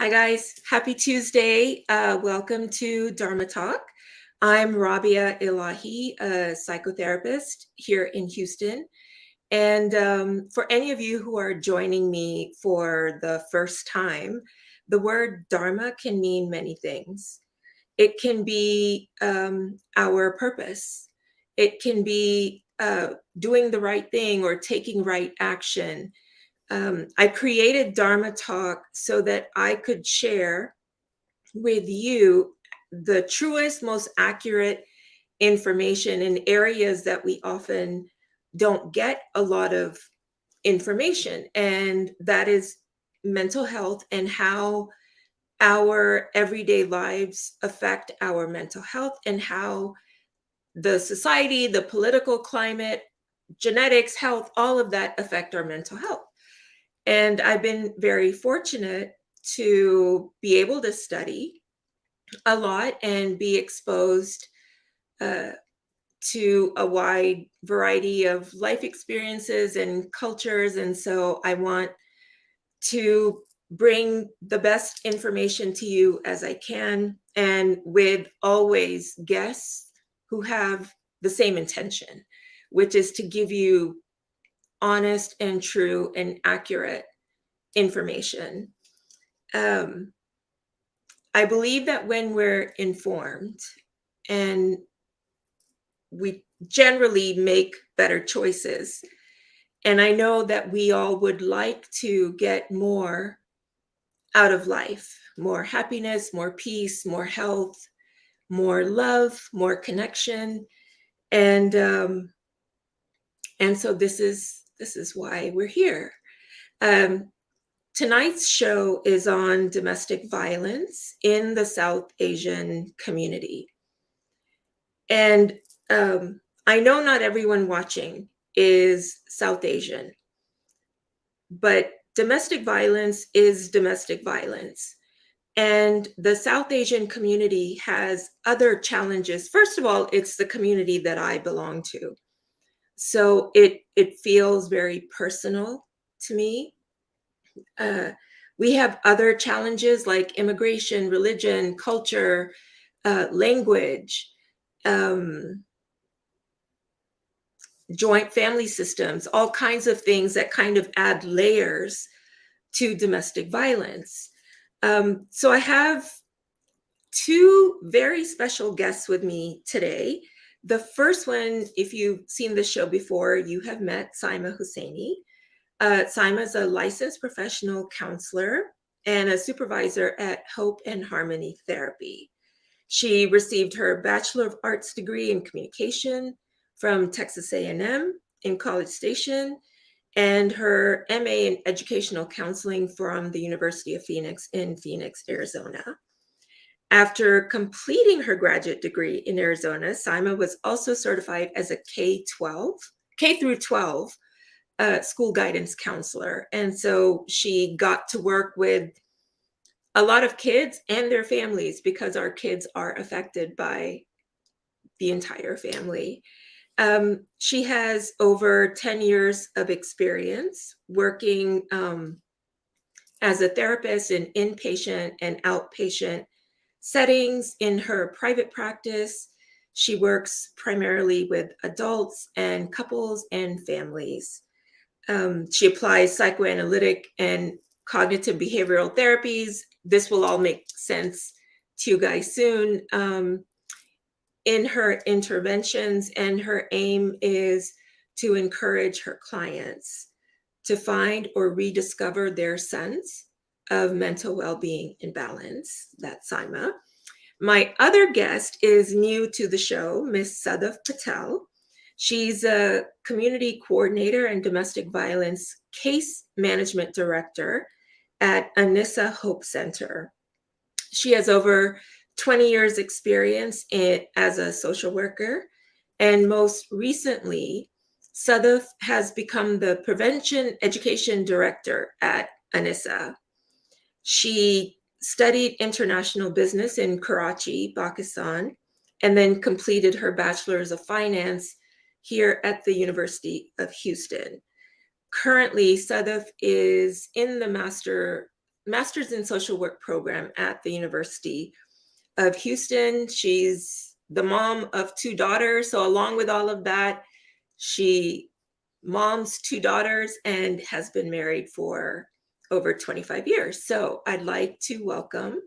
Hi, guys. Happy Tuesday. Welcome to Dharma Talk. I'm Rabia Ilahi, a psychotherapist here in Houston. And for any of you who are joining me for the first time, the word Dharma can mean many things. It can be our purpose, it can be doing the right thing or taking right action. I created Dharma Talk so that I could share with you the truest, most accurate information in areas that we often don't get a lot of information. And that is mental health and how our everyday lives affect our mental health and how the society, the political climate, genetics, health, all of that affect our mental health. And I've been very fortunate to be able to study a lot and be exposed uh, to a wide variety of life experiences and cultures. And so I want to bring the best information to you as I can, and with always guests who have the same intention, which is to give you honest and true and accurate information. I believe that when we're informed and we generally make better choices, and I know that we all would like to get more out of life, more happiness, more peace, more health, more love, more connection. And so this is why we're here. Um, Tonight's show is on domestic violence in the South Asian community. And I know not everyone watching is South Asian, but domestic violence is domestic violence. And the South Asian community has other challenges. First of all, it's the community that I belong to. So it feels very personal to me. We have other challenges like immigration, religion, culture, language, joint family systems, all kinds of things that kind of add layers to domestic violence. So I have two very special guests with me today. The first one, if you've seen the show before, you have met Saima Husseini. Saima is a licensed professional counselor and a supervisor at Hope and Harmony Therapy. She received her Bachelor of Arts degree in communication from Texas A&M in College Station and her MA in educational counseling from the University of Phoenix in Phoenix, Arizona. After completing her graduate degree in Arizona, Saima was also certified as a K through 12 school guidance counselor. And so she got to work with a lot of kids and their families because our kids are affected by the entire family. She has over 10 years of experience working as a therapist in inpatient and outpatient settings in her private practice. She works primarily with adults and couples and families. She applies psychoanalytic and cognitive behavioral therapies. This will all make sense to you guys soon. In her interventions, and her aim is to encourage her clients to find or rediscover their sense of mental well-being and balance. That's Saima. My other guest is new to the show, Miss Sadaf Patel. She's a community coordinator and domestic violence case management director at Anissa Hope Center. She has over 20 years experience as a social worker. And most recently, Sadaf has become the prevention education director at Anissa. She studied international business in Karachi, Pakistan, and then completed her bachelor's of finance here at the University of Houston. Currently, Sadaf is in the master master's in social work program at the University of Houston. She's the mom of two daughters. So, along with all of that, she moms two daughters and has been married for over 25 years. So, I'd like to welcome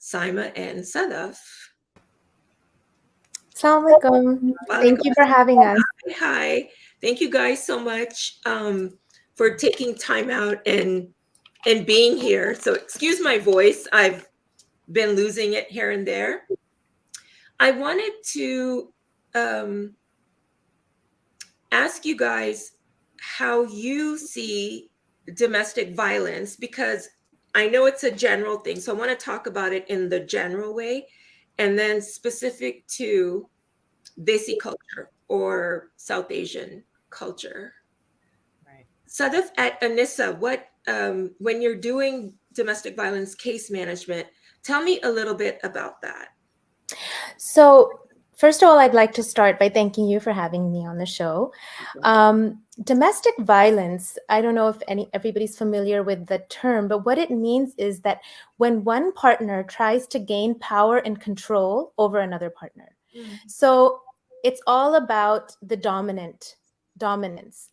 Saima and Sadaf. Assalamualaikum. Thank you for having us. Hi. Thank you guys so much for taking time out and being here. So excuse my voice. I've been losing it here and there. I wanted to um, ask you guys how you see domestic violence, because I know it's a general thing. So I want to talk about it in the general way and then specific to Desi culture or South Asian culture. Right. Sadaf, at Anissa, what when you're doing domestic violence case management, tell me a little bit about that. So, first of all, I'd like to start by thanking you for having me on the show. Domestic violence, I don't know if everybody's familiar with the term, but what it means is that when one partner tries to gain power and control over another partner. Mm-hmm. So, it's all about the dominance,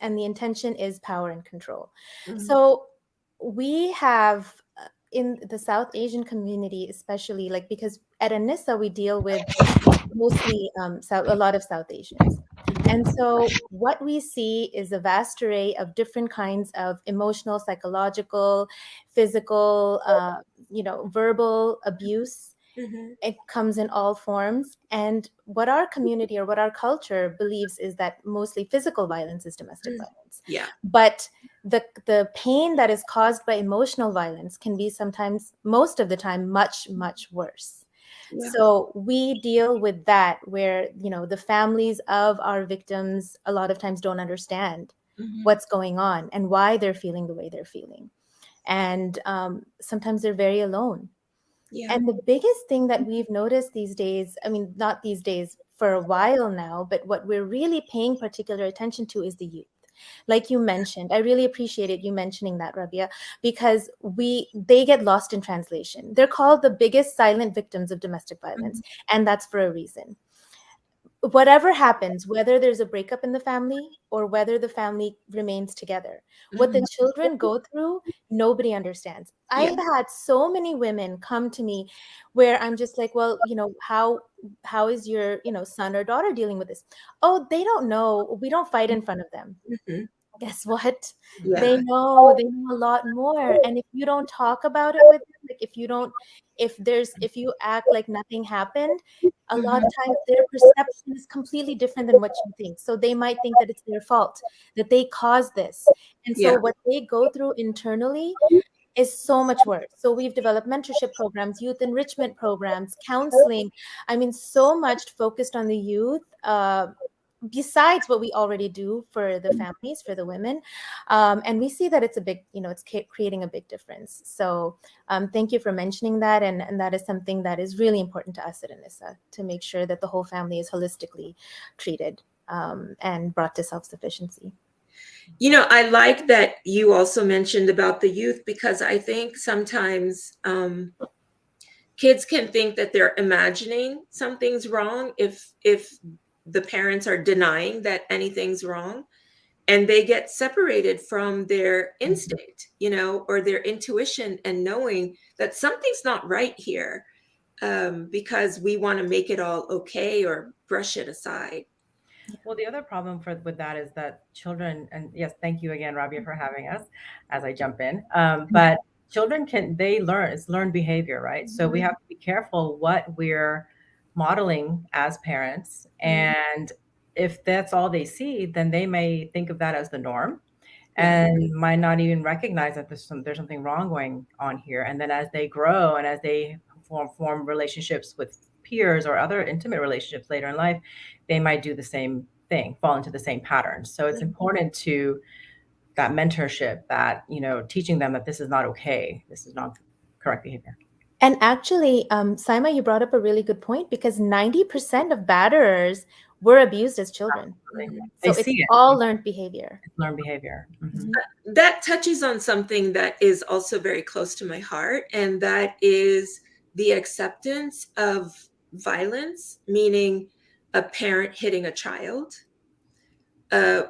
and the intention is power and control. Mm-hmm. So, we have in the South Asian community, especially, like, because at Anissa we deal with mostly a lot of South Asians. And so what we see is a vast array of different kinds of emotional, psychological, physical, verbal abuse. Mm-hmm. It comes in all forms. And what our community or what our culture believes is that mostly physical violence is domestic violence. Yeah. But the pain that is caused by emotional violence can be sometimes, most of the time, much, much worse. Yeah. So we deal with that where, the families of our victims a lot of times don't understand what's going on and why they're feeling the way they're feeling. And sometimes they're very alone. Yeah. And the biggest thing that we've noticed these days, I mean, not these days, for a while now, but what we're really paying particular attention to is the youth. Like you mentioned, I really appreciated you mentioning that, Rabia, because they get lost in translation. They're called the biggest silent victims of domestic violence, and that's for a reason. Whatever happens, whether there's a breakup in the family or whether the family remains together, what the children go through, nobody understands. Yeah. I've had so many women come to me where I'm just like, well, how is your, son or daughter dealing with this? Oh, they don't know. We don't fight in front of them. Mm-hmm. Guess what? Yeah. They know a lot more. And if you don't talk about it with them, like if you act like nothing happened, a lot of times their perception is completely different than what you think. So they might think that it's their fault, that they caused this. And so Yeah. what they go through internally is so much worse. So we've developed mentorship programs, youth enrichment programs, counseling. I mean, so much focused on the youth, besides what we already do for the families, for the women. And we see that it's a big, it's creating a big difference. So thank you for mentioning that. And that is something that is really important to us at Anissa, to make sure that the whole family is holistically treated and brought to self-sufficiency. I like that you also mentioned about the youth, because I think sometimes kids can think that they're imagining something's wrong if the parents are denying that anything's wrong, and they get separated from their instinct, or their intuition, and knowing that something's not right here, because we want to make it all okay or brush it aside. Well, the other problem with that is that children, and yes, thank you again, Rabia, for having us as I jump in. But children they learn, it's learned behavior, right? So we have to be careful what we're modeling as parents. And if that's all they see, then they may think of that as the norm and might not even recognize that there's something wrong going on here. And then as they grow and as they form relationships with peers or other intimate relationships later in life, they might do the same thing, fall into the same pattern. So it's important to that mentorship, that teaching them that this is not okay, this is not correct behavior. And actually, Saima, you brought up a really good point, because 90% of batterers were abused as children. Absolutely. Mhm. They So it's see it. all learned behavior. It's learned behavior. Mhm. That touches on something that is also very close to my heart, and that is the acceptance of violence, meaning a parent hitting a child,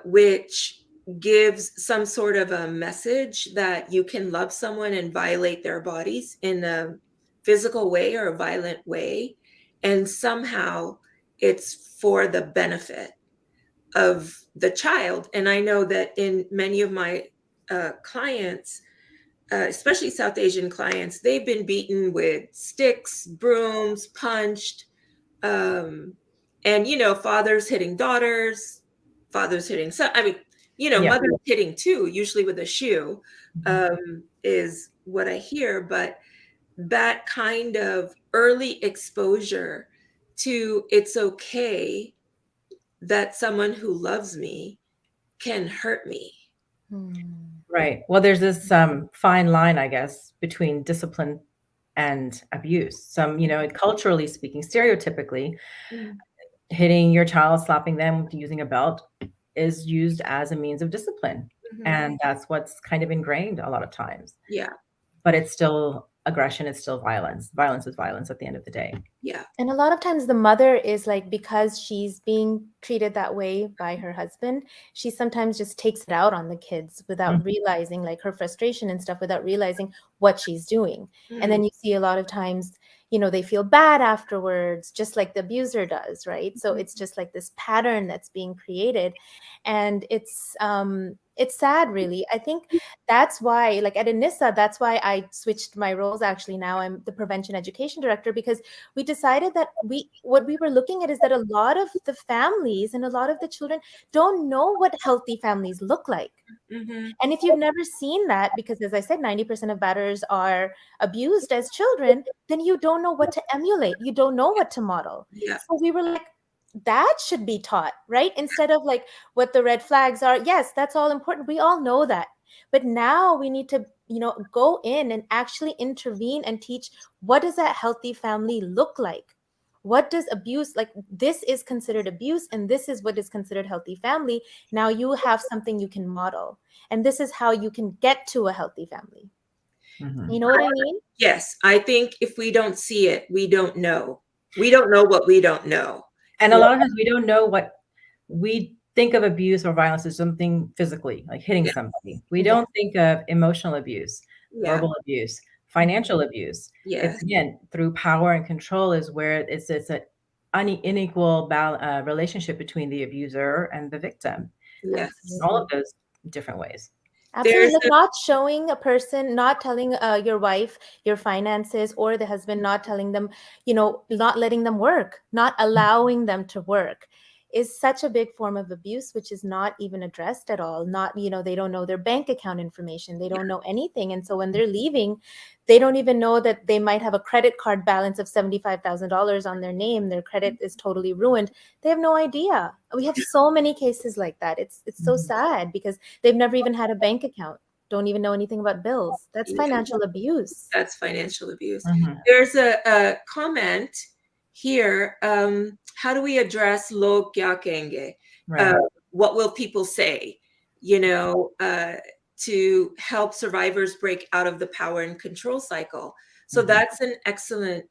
which gives some sort of a message that you can love someone and violate their bodies in a physical way or a violent way. And somehow it's for the benefit of the child. And I know that in many of my clients, especially South Asian clients, they've been beaten with sticks, brooms, punched, um, and fathers hitting daughters, fathers hitting son. I mean, Yeah. mothers hitting too, usually with a shoe, Mhm. is what I hear. But that kind of early exposure to it's okay that someone who loves me can hurt me. Hmm. Right. Well, there's this fine line, I guess, between discipline and abuse. Some, culturally speaking, stereotypically, Mm. hitting your child, slapping them, using a belt is used as a means of discipline. Mhm. And that's what's kind of ingrained a lot of times. Yeah, But it's still aggression, it's still violence. Violence is violence at the end of the day. yeah. And a lot of times the mother is like, because she's being treated that way by her husband, she sometimes just takes it out on the kids without Mhm. realizing, like, her frustration and stuff, without realizing what she's doing. And Mhm. then you see a lot of times, they feel bad afterwards, just like the abuser does, right? So it's just like this pattern that's being created. And it's sad, really. I think that's why, like, at Anissa, that's why I switched my roles. Actually, now I'm the prevention education director, because we decided that what we were looking at is that a lot of the families and a lot of the children don't know what healthy families look like. Mhm. And if you've never seen that, because as I said, 90% of batters are abused as children, then you don't know what to emulate. You don't know what to model. Yeah. So we were like, that should be taught, right? Instead of like what the red flags are. Yes, that's all important. We all know that. But now we need to, go in and actually intervene and teach, what does that healthy family look like? What does abuse, like, this is considered abuse and this is what is considered healthy family. Now you have something you can model, and this is how you can get to a healthy family. Mhm. You know what I mean? Yes, I think if we don't see it, we don't know. We don't know what we don't know. And a Yeah, lot of times we don't know what we think of abuse or violence as something physically, like hitting yeah, somebody. We Yeah. don't think of emotional abuse, yeah, verbal abuse, financial abuse. It's yes, again through power and control is where it's an unequal relationship between the abuser and the victim. yes. All Absolutely. of those different ways. Absolutely. There's Like, a not showing a person, not telling your wife your finances, or the husband not telling them, not letting them work, not allowing them to work, is such a big form of abuse, which is not even addressed at all. Not, they don't know their bank account information. They don't know anything. And so when they're leaving, they don't even know that they might have a credit card balance of $75,000 on their name. Their credit is totally ruined. They have no idea. We have so many cases like that. It's so Mhm. sad, because they've never even had a bank account, don't even know anything about bills. That's yeah, financial abuse. that's financial abuse. Mhm. There's a comment here. How do we address log kya kenge? Uh, Right. what will people say? You know, to help survivors break out of the power and control cycle. So Mhm. that's an excellent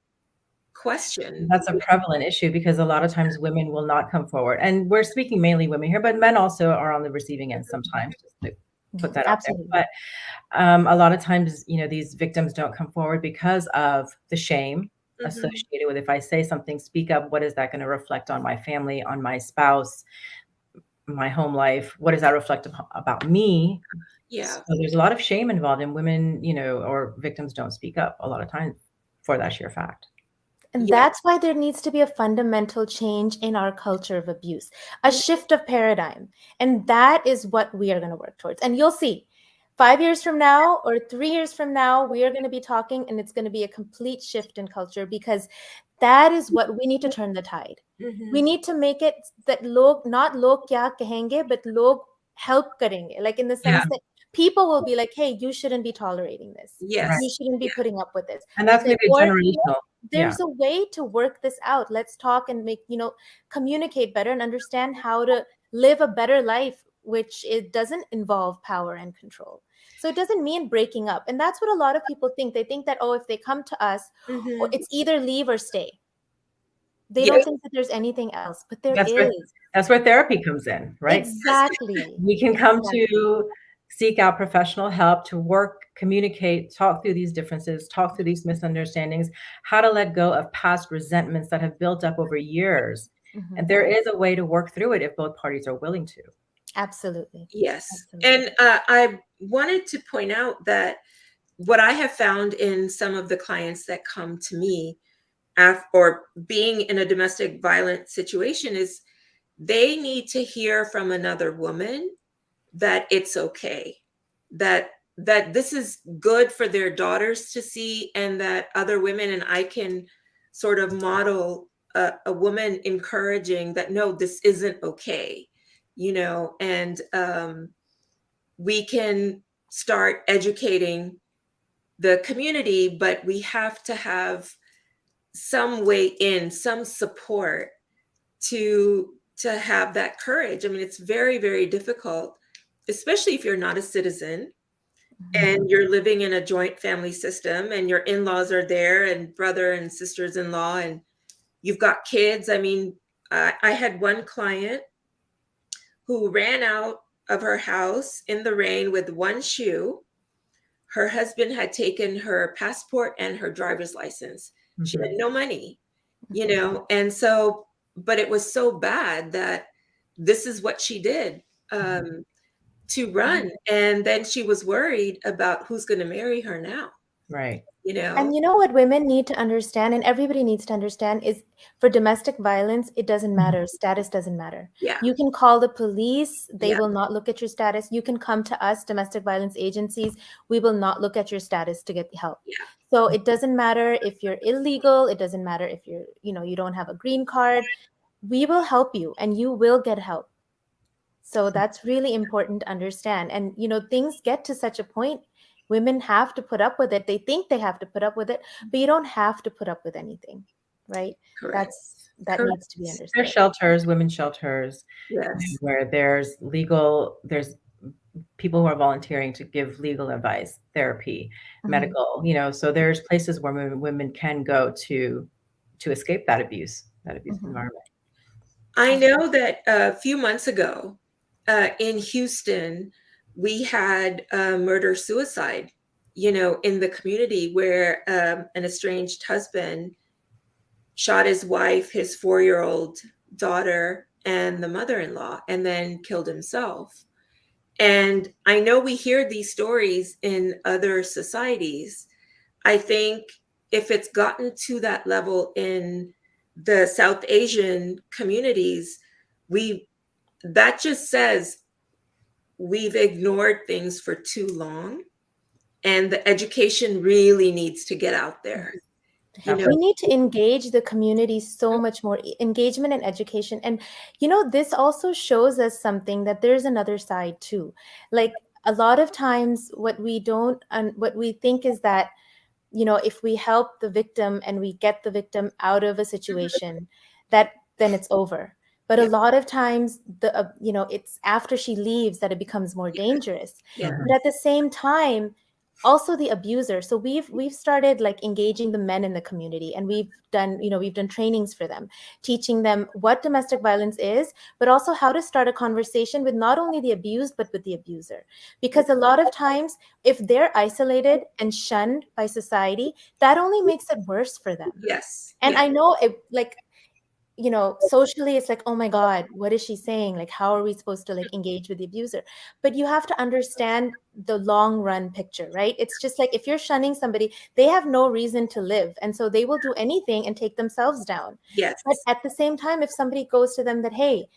question. That's a prevalent issue because a lot of times women will not come forward. And we're speaking mainly women here, but men also are on the receiving end sometimes, just to Yeah, put that out there. absolutely. But a lot of times, these victims don't come forward because of the shame Mhm. associated with if I say something, speak up, what is that going to reflect on my family, on my spouse, my home life? What does that reflect about me? So Yeah. there's a lot of shame involved in women, or victims don't speak up a lot of times for that sheer fact. And Yeah. that's why there needs to be a fundamental change in our culture of abuse, a shift of paradigm. And that is what we are going to work towards. And you'll see, 5 years from now or 3 years from now, we are going to be talking, and it's going to be a complete shift in culture, because that is what we need to turn the tide. We Mhm. need to make it that log, not log kya kahenge, but log help karenge. Like, in the Yeah. sense that people will be like, hey, you shouldn't be tolerating this. Yes. You shouldn't be putting up with this. And that's maybe Or generational. there's a way to work this out. Let's talk and make, communicate better and understand how to live a better life, which it doesn't involve power and control. So it doesn't mean breaking up. And that's what a lot of people think. They think that, oh, if they come to us, it's either leave or stay. They don't think that there's anything else, but there is. That's where therapy comes in, right? Exactly. We can come to seek out professional help to work, communicate, talk through these differences, talk through these misunderstandings, how to let go of past resentments that have built up over years. And there is a way to work through it if both parties are willing to. Absolutely. Yes. Absolutely. And I wanted to point out that what I have found in some of the clients that come to me or being in a domestic violence situation is they need to hear from another woman that it's okay, that this is good for their daughters to see, and that other women, and I can sort of model a woman encouraging that, no, this isn't okay, and we can start educating the community, but we have to have some way in, some support to have that courage. I mean, it's very, very difficult, especially if you're not a citizen and you're living in a joint family system and your in-laws are there and brother and sisters-in-law and you've got kids. I mean, I had one client who ran out of her house in the rain with one shoe. Her husband had taken her passport and her driver's license. She had no money, and so, but it was so bad that this is what she did to run. And then she was worried about who's going to marry her now. Right. And you know what women need to understand, and everybody needs to understand, is for domestic violence, it doesn't matter. Status doesn't matter. Yeah. You can call the police. They will not look at your status. You can come to us, domestic violence agencies. We will not look at your status to get help. Yeah. So it doesn't matter if you're illegal. It doesn't matter if you're, you don't have a green card. We will help you and you will get help. So that's really important to understand. And, things get to such a point, women have to put up with it. They think they have to put up with it, but you don't have to put up with anything, right? Correct. That needs to be understood. There's shelters, women's shelters, where there's people who are volunteering to give legal advice, therapy, medical, so there's places where women can go to escape that abuse environment. I know that a few months ago in Houston, we had a murder-suicide, in the community where an estranged husband shot his wife, his 4-year-old daughter, and the mother-in-law, and then killed himself. And I know we hear these stories in other societies. I think if it's gotten to that level in the South Asian communities, that just says we've ignored things for too long, and the education really needs to get out there. We need to engage the community so much more, engagement and education. And, this also shows us something, that there's another side too. Like a lot of times what we think is that, if we help the victim and we get the victim out of a situation, then it's over. But a lot of times it's after she leaves that it becomes more dangerous. But at the same time, also the abuser. So we've started like engaging the men in the community, and we've done trainings for them, teaching them what domestic violence is, but also how to start a conversation with not only the abused, but with the abuser. Because a lot of times, if they're isolated and shunned by society, that only makes it worse for them. Yes. And I know socially it's like, oh my God, what is she saying? Like, how are we supposed to engage with the abuser? But you have to understand the long run picture, right? It's just like, if you're shunning somebody, they have no reason to live. And so they will do anything and take themselves down. Yes. But at the same time, if somebody goes to them that, hey,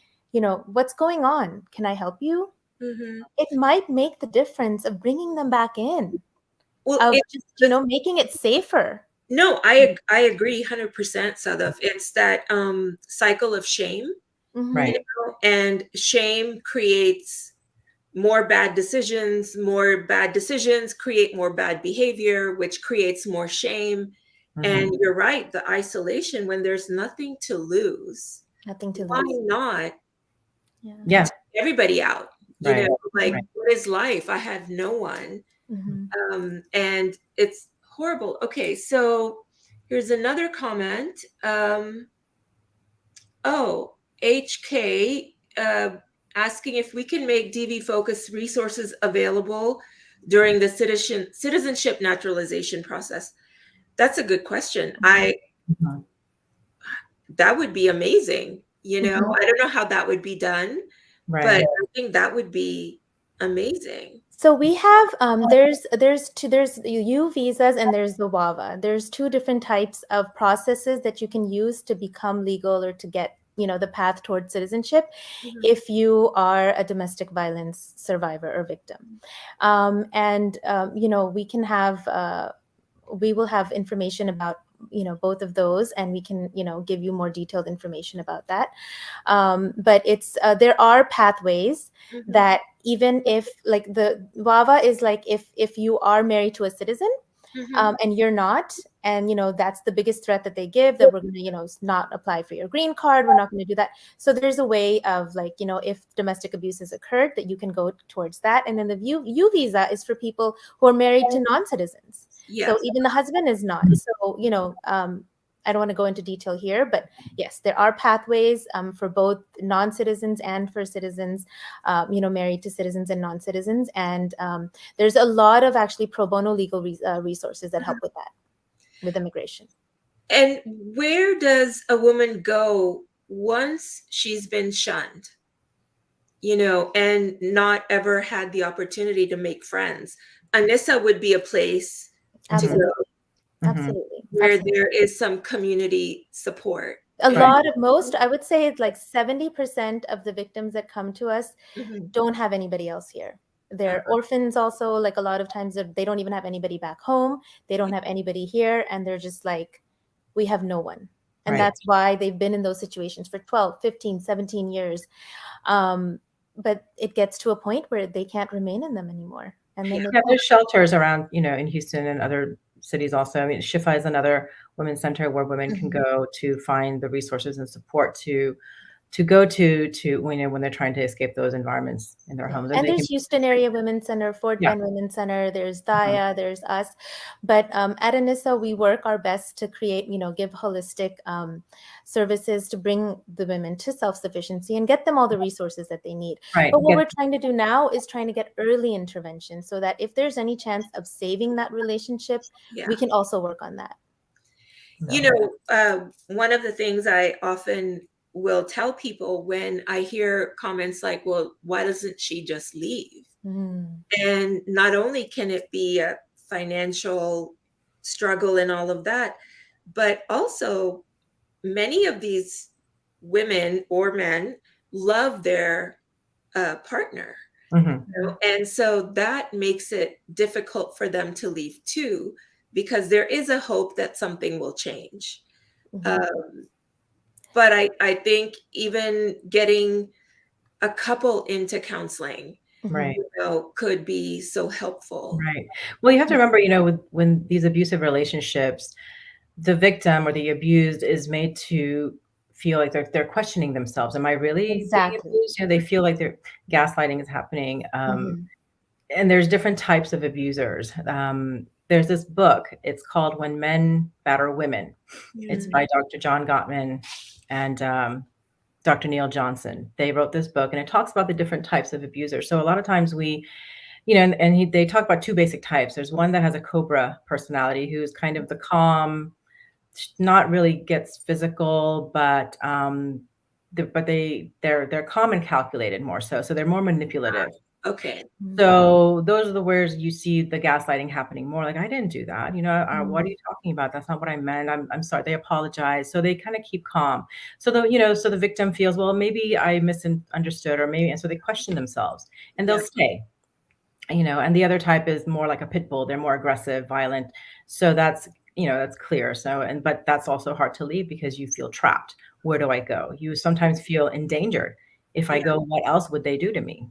what's going on? Can I help you? It might make the difference of bringing them back in. Well, making it safer. No, I agree 100%, Sadaf. It's that cycle of shame, right? And shame creates more bad decisions. More bad decisions create more bad behavior, which creates more shame. And you're right, the isolation, when there's nothing to lose, Nothing to why lose. not Yeah. take everybody out? You Right. know, like, Right. what is life? I have no one. And it's horrible. Okay, so here's another comment. Oh, HK asking if we can make DV focused resources available during the citizenship naturalization process. That's a good question. Mhm. That would be amazing. You know, I don't know how that would be done, but Right. I think that would be amazing. So we have there's U visas and there's the WAVA. There's two different types of processes that you can use to become legal or to get, you know, the path towards citizenship if you are a domestic violence survivor or victim. You know, we will have information about, you know, both of those, and we can, you know, give you more detailed information about that. But it's there are pathways that, even if, like, the WAVA is like, if you are married to a citizen and you're not, and, you know, that's the biggest threat that they give, that we're going to, you know, not apply for your green card, we're not going to do that. So there's a way of, like, you know, if domestic abuse has occurred, that you can go towards that. And then the U visa is for people who are married to non-citizens. Yes. So even the husband is not. So, you know, I don't want to go into detail here, but yes, there are pathways for both non-citizens and for citizens, you know, married to citizens and non-citizens. And there's a lot of actually pro bono legal resources that help with that, with immigration. And where does a woman go once she's been shunned, you know, and not ever had the opportunity to make friends? Anissa would be a place to Absolutely. go Absolutely. where Absolutely. there is some community support. A lot of I would say like 70% of the victims that come to us don't have anybody else here. They're orphans also. Like, a lot of times they don't even have anybody back home. They don't have anybody here. And they're just like, we have no one. And Right. that's why they've been in those situations for 12, 15, 17 years. But it gets to a point where they can't remain in them anymore. And then there's shelters around, you know, in Houston and other cities also. I mean, Shifa is another women's center where women can go to find the resources and support to go to you know, when they're trying to escape those environments in their homes. And there's Houston Area Women's Center, Fort Bend Women's Center, there's Daya, there's us. But at Anissa, we work our best to create, you know, give holistic services to bring the women to self-sufficiency and get them all the resources that they need. Right. But what we're trying to do now is trying to get early intervention, so that if there's any chance of saving that relationship, we can also work on that. You know, one of the things I often will tell people when I hear comments like, well, why doesn't she just leave? And not only can it be a financial struggle and all of that, but also many of these women or men love their partner. You know? And so that makes it difficult for them to leave too, because there is a hope that something will change. But I think even getting a couple into counseling, Right. you know, could be so helpful. Right. Well, you have to remember, you know, when these abusive relationships, the victim or the abused is made to feel like they're questioning themselves. Am I really being abused? You know, they feel like their gaslighting is happening. And there's different types of abusers. There's this book. It's called When Men Batter Women. It's by Dr. John Gottman and Dr. Neil Johnson. They wrote this book, and it talks about the different types of abusers. So a lot of times we, you know, they talk about two basic types. There's one that has a cobra personality, who's kind of the calm, not really gets physical, but they're calm and calculated more so. So they're more manipulative. Okay. So those are the words you see the gaslighting happening more. Like, I didn't do that. You know, what are you talking about? That's not what I meant. I'm sorry. They apologize. So they kind of keep calm. So the victim feels, well, maybe I misunderstood, or maybe, and so they question themselves, and they'll stay. You know, and the other type is more like a pit bull. They're more aggressive, violent. So that's clear. So, but that's also hard to leave because you feel trapped. Where do I go? You sometimes feel endangered. If I go, what else would they do to me?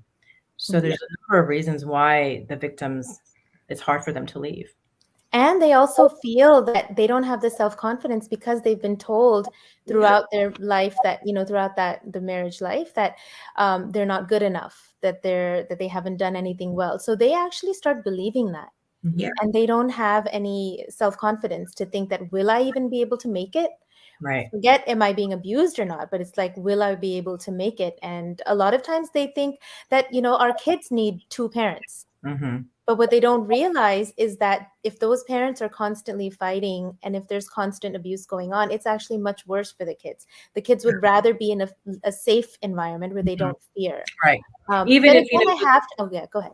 So there's a number of reasons why the victims, it's hard for them to leave. And they also feel that they don't have the self-confidence because they've been told throughout their life that, throughout the marriage life, that they're not good enough, that they haven't done anything well. So they actually start believing that. Yeah. And they don't have any self-confidence to think that, will I even be able to make it? Right. Forget, am I being abused or not? But it's like, will I be able to make it? And a lot of times they think that, our kids need two parents. Mm-hmm. But what they don't realize is that if those parents are constantly fighting and if there's constant abuse going on, it's actually much worse for the kids. The kids would rather be in a safe environment where they don't fear. Right. Even if I have to, oh yeah, go ahead.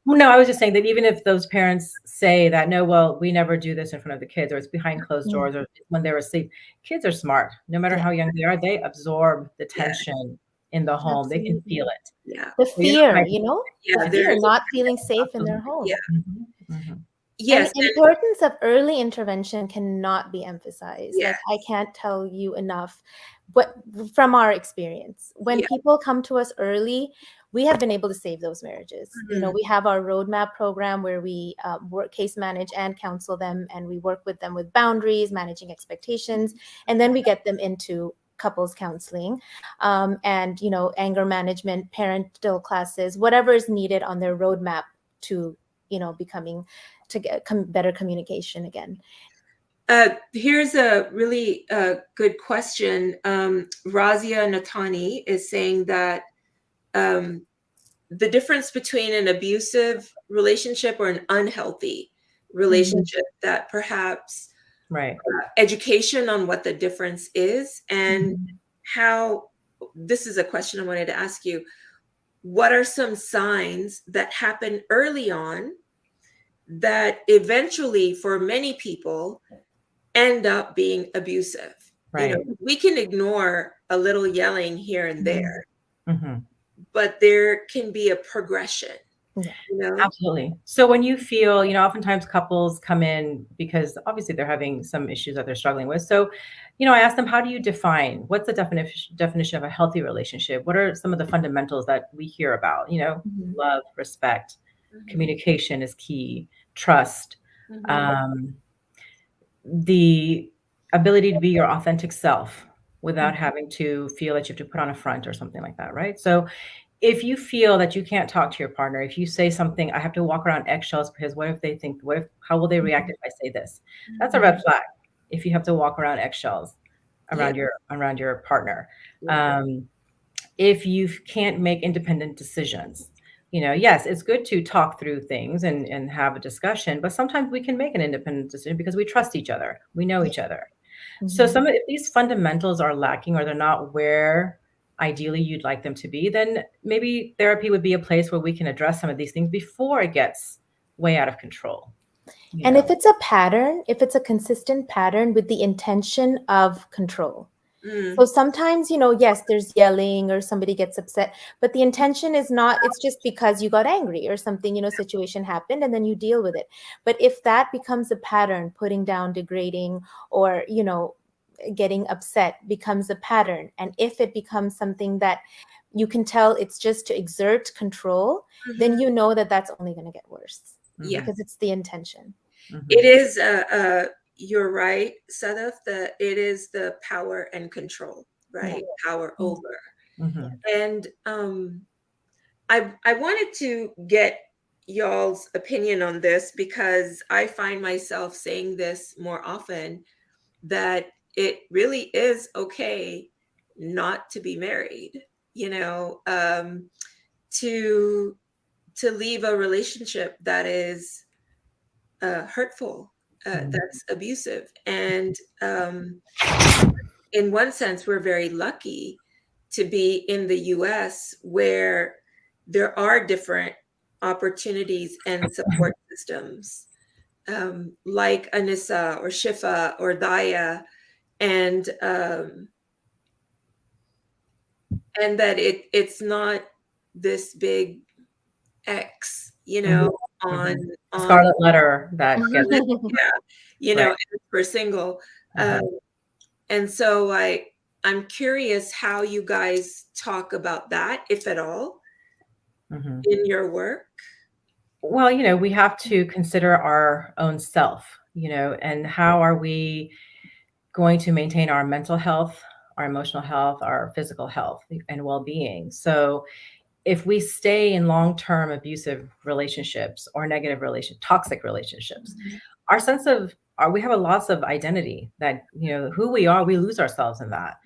Well, no, I was just saying that even if those parents say that, no, well, we never do this in front of the kids, or it's behind closed doors, or when they're asleep, kids are smart. No matter how young they are, they absorb the tension in the home. Absolutely. They can feel it. Yeah. The fear, the fear, not feeling safe in their home. Yeah. Mm-hmm. Mm-hmm. Yes. And the importance of early intervention cannot be emphasized. Yes. Like, I can't tell you enough. But from our experience, when people come to us early, we have been able to save those marriages. Mm-hmm. We have our roadmap program where we work, case manage and counsel them, and we work with them with boundaries, managing expectations, and then we get them into couples counseling, and anger management, parental classes, whatever is needed on their roadmap to becoming to get better communication again. Here's a really good question. Razia Natani is saying that the difference between an abusive relationship or an unhealthy relationship, that perhaps education on what the difference is, and how, this is a question I wanted to ask you, what are some signs that happen early on that eventually for many people end up being abusive? Right. We can ignore a little yelling here and there, mm-hmm. but there can be a progression. Absolutely. So when you feel, oftentimes couples come in because obviously they're having some issues that they're struggling with. So, I ask them, how do you define, what's the definition of a healthy relationship? What are some of the fundamentals that we hear about? Love, respect, communication is key, trust, the ability to be your authentic self without having to feel that you have to put on a front or something like that, right? So if you feel that you can't talk to your partner, if you say something, I have to walk around eggshells because what if they think, how will they react if I say this? That's a red flag. If you have to walk around eggshells around your partner. If you can't make independent decisions, yes, it's good to talk through things and have a discussion, but sometimes we can make an independent decision because we trust each other. We know each other. So if these fundamentals are lacking or they're not where ideally you'd like them to be, then maybe therapy would be a place where we can address some of these things before it gets way out of control. And if it's a pattern, if it's a consistent pattern with the intention of control. So sometimes, yes, there's yelling or somebody gets upset, but the intention is not, it's just because you got angry or something, situation happened and then you deal with it. But if that becomes a pattern, putting down, degrading, or, getting upset becomes a pattern. And if it becomes something that you can tell it's just to exert control, then you know that that's only going to get worse. Because it's the intention. It is, you're right, Sadaf, that it is the power and control, right? Power over. And I wanted to get y'all's opinion on this because I find myself saying this more often, that it really is okay not to be married, to leave a relationship that is hurtful, that's abusive. And in one sense, we're very lucky to be in the US where there are different opportunities and support systems, like Anissa or Shifa or Daya, and that it's not this big X, on scarlet letter that gets right. For single. And so I'm curious how you guys talk about that, if at all. Mhm. in your work? Well, we have to consider our own self, and how are we going to maintain our mental health, our emotional health, our physical health and well-being. So if we stay in long-term abusive relationships or toxic relationships, Mhm. our sense of we have a loss of identity that, who we are, we lose ourselves in that.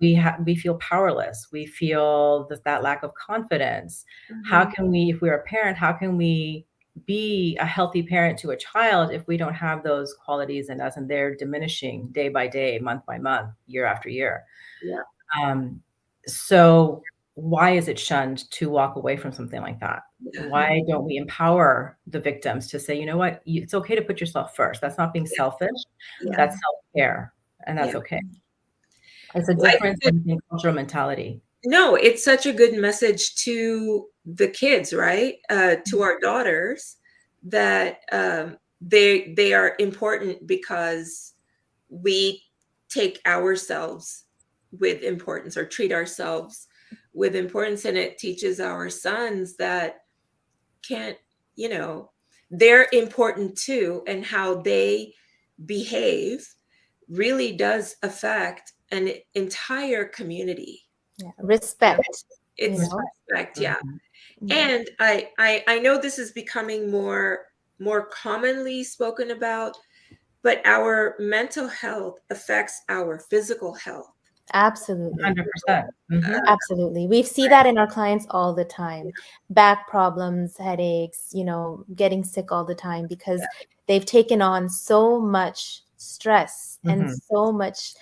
Yeah. We feel powerless. We feel that lack of confidence. How Mhm. can we, if we're a parent, how can we be a healthy parent to a child if we don't have those qualities in us and they're diminishing day by day, month by month, year after year? Yeah. Um, so why is it shunned to walk away from something like that? Yeah. Why don't we empower the victims to say, you know what, it's okay to put yourself first. That's not being Yeah. selfish. Yeah. That's self-care, and Yeah. that's okay. It's a Well, I difference think in cultural mentality. no, it's such a good message to the kids, right? To our daughters that they are important because we take ourselves with importance or treat ourselves with importance, and it teaches our sons that can't, you know, they're important too, and how they behave really does affect an entire community. Yeah. Respect, you It's know. respect, yeah. Mhm. Yeah. And I know this is becoming more commonly spoken about, but our mental health affects our physical health. Absolutely. 100%. Mhm. Absolutely. We see that in our clients all the time. Back problems, headaches, getting sick all the time because they've taken on so much stress and Mhm. so much,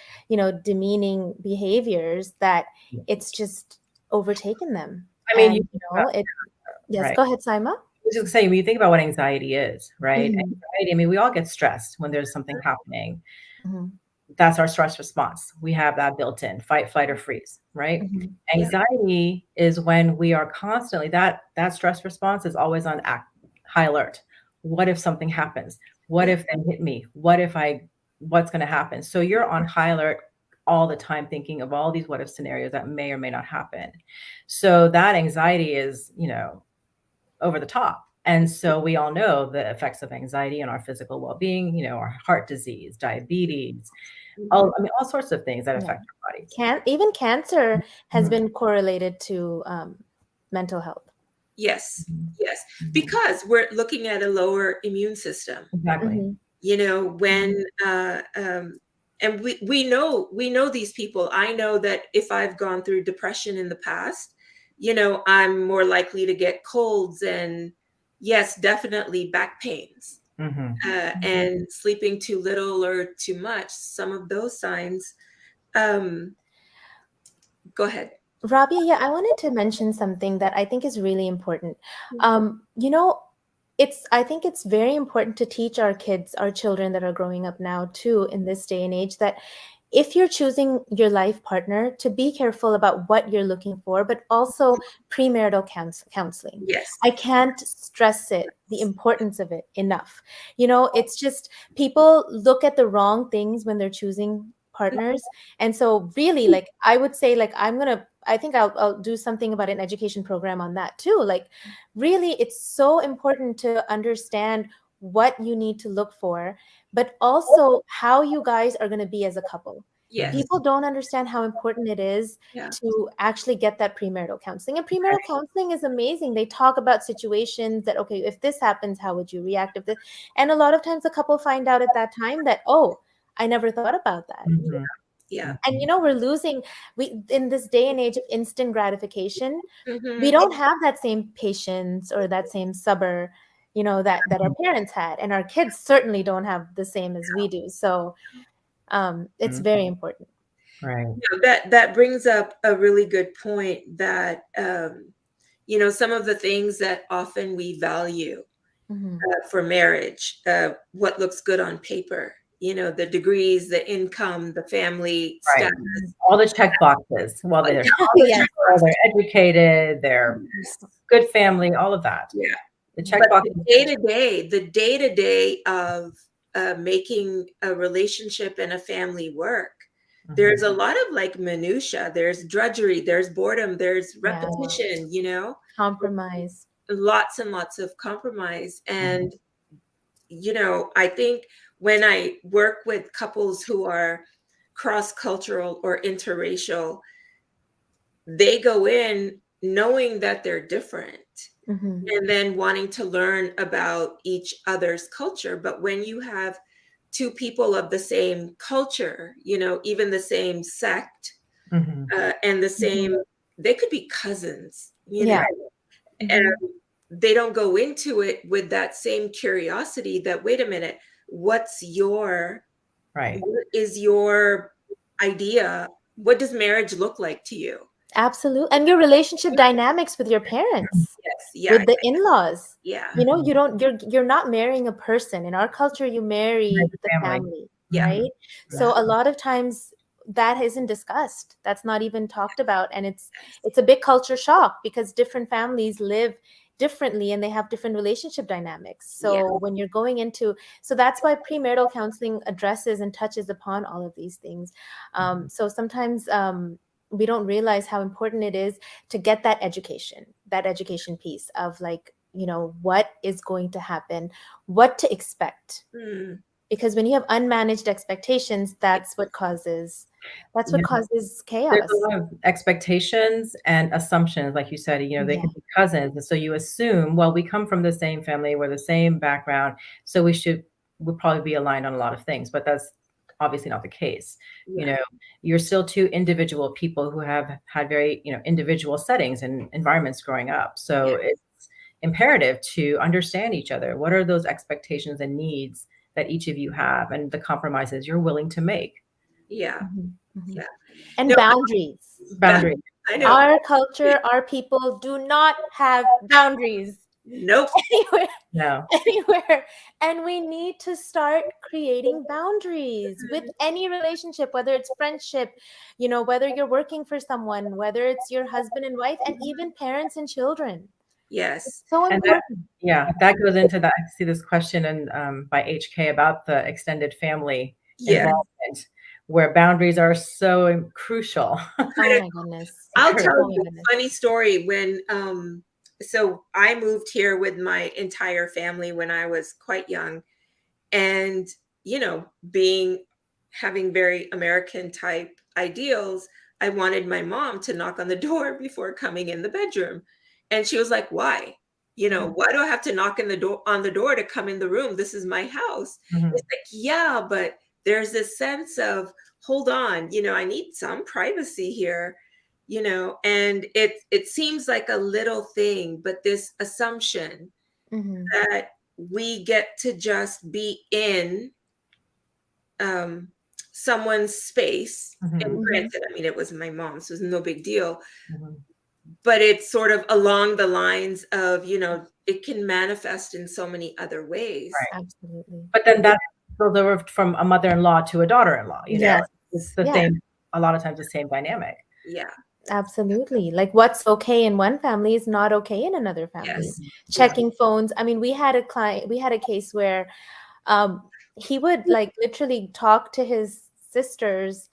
demeaning behaviors that it's just overtaken them. I mean, you And, think about yes, right. go ahead, Saima. I was just saying, when you think about what anxiety is, right? Mhm, Anxiety, I mean, we all get stressed when there's something happening. mhm, That's our stress response. We have that built in, fight, flight, or freeze, right? mhm. Yeah. Anxiety is when we are constantly that stress response is always on high alert. What if something happens? What Yeah. if they hit me? What's going to happen? So you're on high alert all the time, thinking of all these what if scenarios that may or may not happen. So that anxiety is, over the top. And so we all know the effects of anxiety on our physical well-being, our heart disease, diabetes, Mhm. all sorts of things that Yeah. affect our bodies. Even cancer has Mhm. been correlated to mental health. Yes. Mhm. Yes. Mhm. Because we're looking at a lower immune system. Exactly. Mhm, When and we know these people. I know that if I've gone through depression in the past, I'm more likely to get colds and, yes, definitely back pains, Mhm. mhm. and sleeping too little or too much. Some of those signs. um Go ahead. Rabia, yeah, I wanted to mention something that I think is really important. Mhm. Um, you know, I think it's very important to teach our kids, our children that are growing up now too, in this day and age, that if you're choosing your life partner, to be careful about what you're looking for, but also premarital counseling. Yes. I can't stress the importance of it enough. It's just people look at the wrong things when they're choosing partners. And so really, like, I would say, like, I think I'll do something about an education program on that too. Like, really, it's so important to understand what you need to look for, but also how you guys are going to be as a couple. Yes. People don't understand how important it is Yeah. to actually get that premarital counseling. And premarital counseling is amazing. They talk about situations that, okay, if this happens, how would you react if this? And a lot of times the couple find out at that time that, oh, I never thought about that. Mhm. Yeah. And we're losing, we in this day and age of instant gratification, we Hmm. don't have that same patience or that same sabr, that our parents had, and our kids certainly don't have the same as we do. So it's Mhm. very important. Right. That brings up a really good point, that some of the things that often we value Mhm. for marriage, what looks good on paper, the degrees, the income, the family Right. status. Mhm. All the check boxes. Well, they're Yes. knowledgeable, they're educated, they're Yes. good family, all of that. Yeah. The check But boxes. the day to day of making a relationship and a family work, There's a lot of like minutia, there's drudgery, there's boredom, there's Yeah. repetition, Compromise. lots and lots of compromise. And, I think when I work with couples who are cross-cultural or interracial, they go in knowing that they're different Mhm. and then wanting to learn about each other's culture. But when you have two people of the same culture, even the same sect, Mhm. and the same, they could be cousins, Yeah. and Mhm. they don't go into it with that same curiosity that, wait a minute, Right. what is your idea? What does marriage look like to you? Absolutely. And your relationship dynamics with your parents, Yes, yeah, with the in-laws. yeah, You're not marrying a person. In our culture, you marry Like the a family. family, yeah, right? So a lot of times that isn't discussed. That's not even talked about. And it's a big culture shock because different families live differently and they have different relationship dynamics. yeah, So when you're going into, so that's why premarital counseling addresses and touches upon all of these things. So sometimes we don't realize how important it is to get that education piece of like, what is going to happen, what to expect. mm, Because when you have unmanaged expectations, that's what causes There's a chaos. lot of expectations and assumptions, like you said, they Yeah. could be cousins. And so you assume, well, we come from the same family, we're the same background, so we'll probably be aligned on a lot of things, but that's obviously not the case. You yeah, know, you're still two individual people who have had very, individual settings and environments growing up. So yeah, it's imperative to understand each other. What are those expectations and needs that each of you have and the compromises you're willing to make? yeah, Mhm. Mhm. yeah. And No, boundaries. Boundaries. I know. Our culture, our people do not have boundaries Nope. anywhere. No. Anywhere. And we need to start creating boundaries with any relationship, whether it's friendship, whether you're working for someone, whether it's your husband and wife, and even parents and children. It's Yes. so And that, important. yeah, that goes into that. I see this question by HK about the extended family Yeah. involvement, where boundaries are so crucial. Oh my goodness. I'll tell Oh my you goodness. a funny story. When so I moved here with my entire family when I was quite young, and being having very American type ideals, I wanted my mom to knock on the door before coming in the bedroom. And she was like, "Why? Why do I have to knock on the door to come in the room? This is my house." Mhm. It's like, "Yeah, but there's this sense of, hold on, I need some privacy here." And it seems like a little thing, but this assumption Mhm. that we get to just be in um, someone's space. And Mhm. Mhm. granted, I mean, it was my mom, so it was no big deal. Mhm. But it's sort of along the lines of, it can manifest in so many other ways. Right. Absolutely. But then that goes over from a mother-in-law to a daughter-in-law, Yes. It's the Yeah. same, a lot of times the same dynamic. Yeah. Absolutely. Like what's okay in one family is not okay in another family. Yes. Yeah. Checking phones. I mean, we had a case where he would like literally talk to his sisters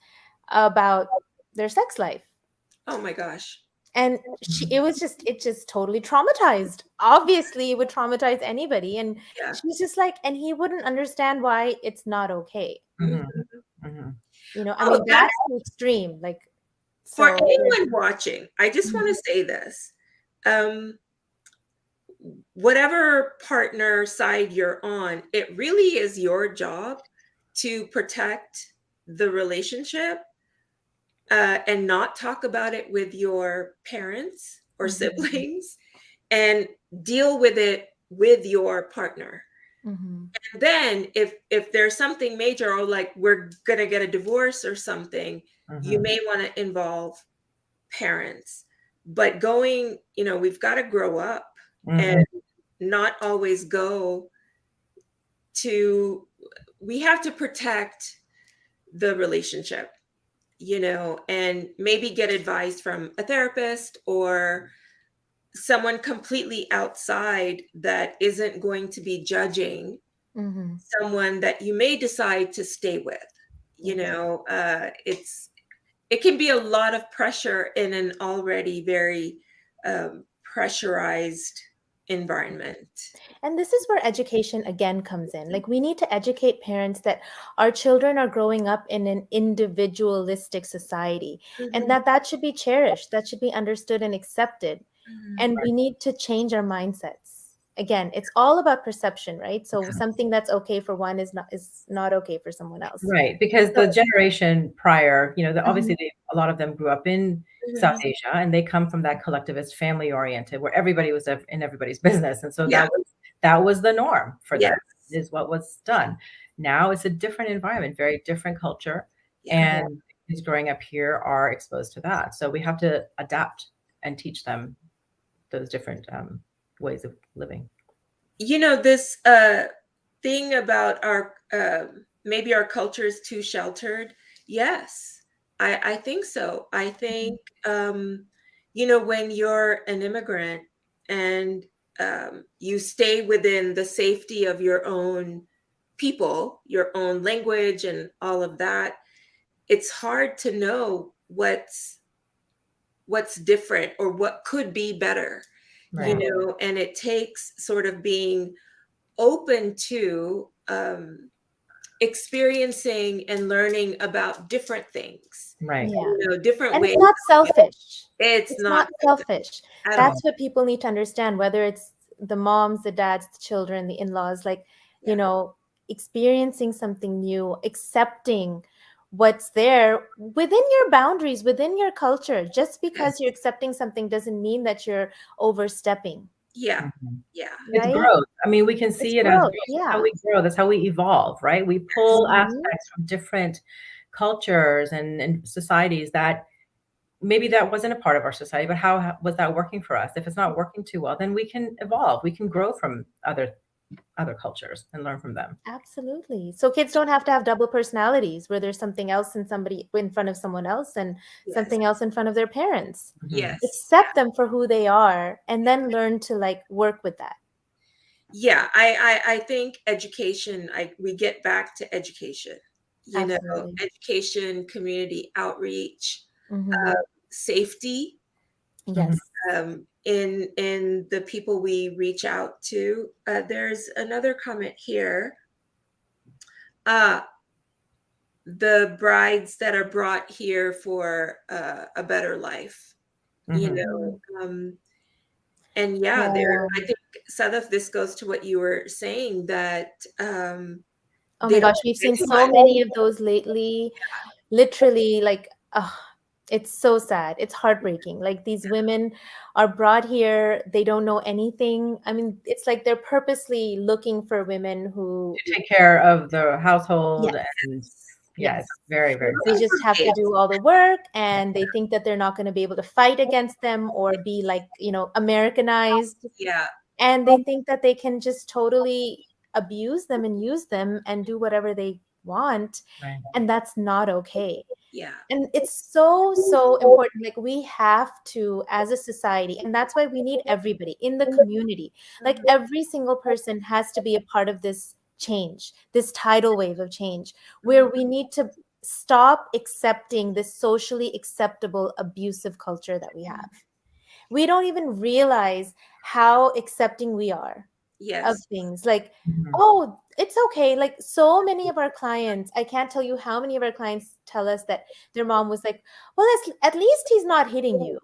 about their sex life. Oh my gosh. And it just totally traumatized. Obviously, it would traumatize anybody. And Yeah. she's just like, and he wouldn't understand why it's not okay. Mhm. Mhm. Mhm. I Oh, mean, that's the extreme. Like, for so. anyone watching, I just want to say this. Um, whatever partner side you're on, it really is your job to protect the relationship, and not talk about it with your parents or Mhm. siblings, and deal with it with your partner. Mhm. And then if there's something major, or like we're gonna get a divorce or something, you Mhm. may want to involve parents. But we've got to grow up and Mhm. not always go to, we have to protect the relationship, and maybe get advice from a therapist or someone completely outside that isn't going to be judging Mhm. someone that you may decide to stay with, You know, it can be a lot of pressure in an already very pressurized environment. And this is where education again comes in. Like, we need to educate parents that our children are growing up in an individualistic society, and Mhm, that should be cherished, that should be understood and accepted. mhm. And we need to change our mindsets. Again, it's all about perception, right? So something that's okay for one is not okay for someone else. Right, because So, the generation prior, obviously mhm, a lot of them grew up in South Mhm. Asia, and they come from that collectivist, family oriented, where everybody was in everybody's business, and so Yeah. that was the norm for them. Yes. Is what was done. Now it's a different environment, very different culture, Yeah. yeah. and kids growing up here are exposed to that. So we have to adapt and teach them those different ways of living. You know, this thing about our maybe our culture is too sheltered. Yes, I think so. I think you know, when you're an immigrant and you stay within the safety of your own people, your own language, and all of that, it's hard to know what's different or what could be better, you Right. know, and it takes sort of being open to experiencing and learning about different things, Right. Yeah. you know, different And ways. it's not selfish. It's It's not not selfish. at all. That's what people need to understand, whether it's the moms, the dads, the children, the in-laws, like, Yeah. experiencing something new, accepting what's there within your boundaries, within your culture. Just because Yes. you're accepting something doesn't mean that you're overstepping, Yeah. Mhm. Yeah. It's right? growth. I mean, we can It's see it as growth. growth. That's how Yeah. we grow. That's how we evolve, right? We pull Mhm. aspects from different cultures and societies that maybe that wasn't a part of our society, but how was that working for us? If it's not working too well, then we can evolve. We can grow from other cultures and learn from them. Absolutely. So kids don't have to have double personalities where there's something else in somebody in front of someone else and Yes. something else in front of their parents. Mhm. Yes. Accept them for who they are and then learn to like work with that. Yeah. I think education, we get back to education, you know, Absolutely. education, community outreach, Hmm. safety, Mhm. Yes. in the people we reach out to. There's another comment here. Uh, the brides that are brought here for a better life, you Mhm. know. Mm. And yeah, Yeah. I think, Sadaf, this goes to what you were saying, that Oh they my don't gosh, we've get seen too so much. many of those lately. Literally, like, it's so sad. It's heartbreaking. Like, these women are brought here, they don't know anything. I mean, it's like they're purposely looking for women who, To take care of the yes, household and yeah, it's yes. very, very They sad. just have to do all the work, and they think that they're not going to be able to fight against them or be like, Americanized. Yeah, And they think that they can just totally abuse them and use them and do whatever they want. Right. And that's not okay. yeah, And it's so, so important. Like, we have to, as a society, and that's why we need everybody in the community. Like, mhm, every single person has to be a part of this change, this tidal wave of change, where mhm, we need to stop accepting this socially acceptable abusive culture that we have. We don't even realize how accepting we are of yes, things. Like, Mhm. oh, it's okay. Like, so many of our clients, I can't tell you how many of our clients tell us that their mom was like, well, at least he's not hitting you.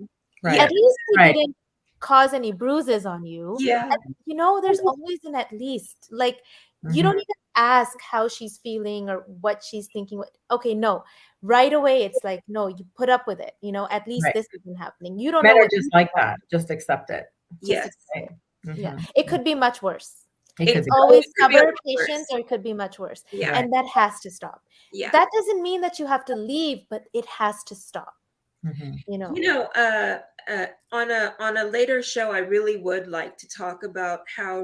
yeah, At Right. least he Right. didn't cause any bruises on you. yeah, And, there's always an at least. Like, you Mhm. don't even ask how she's feeling or what she's thinking. Okay, no. Right away, it's like, no, you put up with it. At least Right. this isn't happening. You don't Men know are what just she's like going that. Just accept it. through. Just yes. Right. yeah, Mhm. it could be much worse. It It, could It's be. always it could be a cover, lot patience, worse. or it could be much worse. Yeah, Right. And that has to stop. yeah. That doesn't mean that you have to leave, but it has to stop, Mhm. you You know. know, on a later show, I really would like to talk about how